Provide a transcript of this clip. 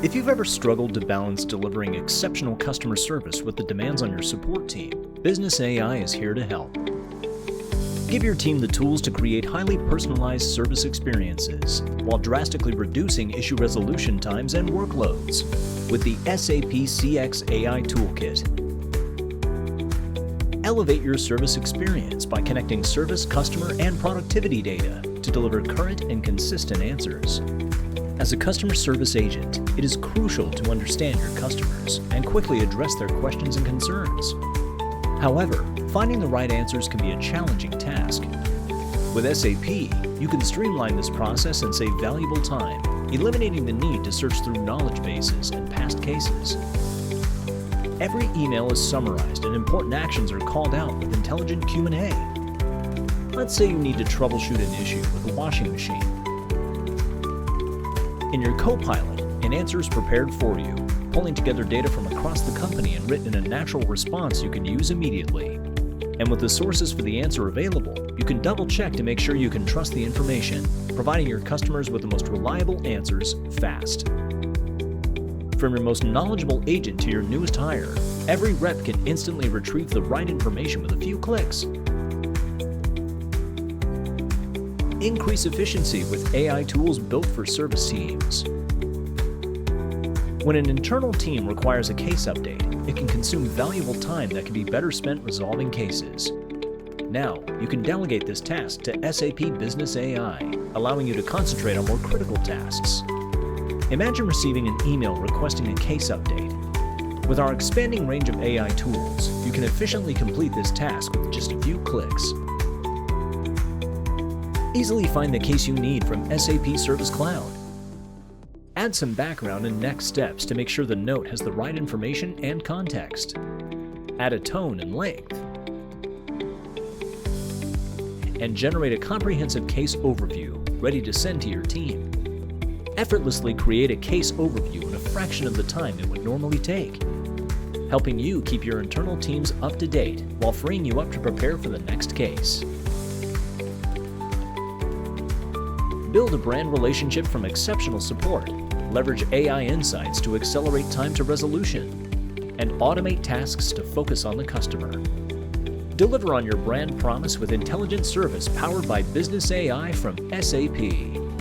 If you've ever struggled to balance delivering exceptional customer service with the demands on your support team, Business AI is here to help. Give your team the tools to create highly personalized service experiences while drastically reducing issue resolution times and workloads with the SAP CX AI Toolkit. Elevate your service experience by connecting service, customer, and productivity data to deliver current and consistent answers. As a customer service agent, it is crucial to understand your customers and quickly address their questions and concerns. However, finding the right answers can be a challenging task. With SAP, you can streamline this process and save valuable time, eliminating the need to search through knowledge bases and past cases. Every email is summarized and important actions are called out with intelligent Q&A. Let's say you need to troubleshoot an issue with a washing machine. In your Copilot, an answer is prepared for you, pulling together data from across the company and written in a natural response you can use immediately. And with the sources for the answer available, you can double-check to make sure you can trust the information, providing your customers with the most reliable answers fast. From your most knowledgeable agent to your newest hire, every rep can instantly retrieve the right information with a few clicks. Increase efficiency with AI tools built for service teams. When an internal team requires a case update, it can consume valuable time that can be better spent resolving cases. Now, you can delegate this task to SAP Business AI, allowing you to concentrate on more critical tasks. Imagine receiving an email requesting a case update. With our expanding range of AI tools, you can efficiently complete this task with just a few clicks. Easily find the case you need from SAP Service Cloud. Add some background and next steps to make sure the note has the right information and context. Add a tone and length. And generate a comprehensive case overview ready to send to your team. Effortlessly create a case overview in a fraction of the time it would normally take, helping you keep your internal teams up to date while freeing you up to prepare for the next case. Build a brand relationship from exceptional support, leverage AI insights to accelerate time to resolution, and automate tasks to focus on the customer. Deliver on your brand promise with intelligent service powered by Business AI from SAP.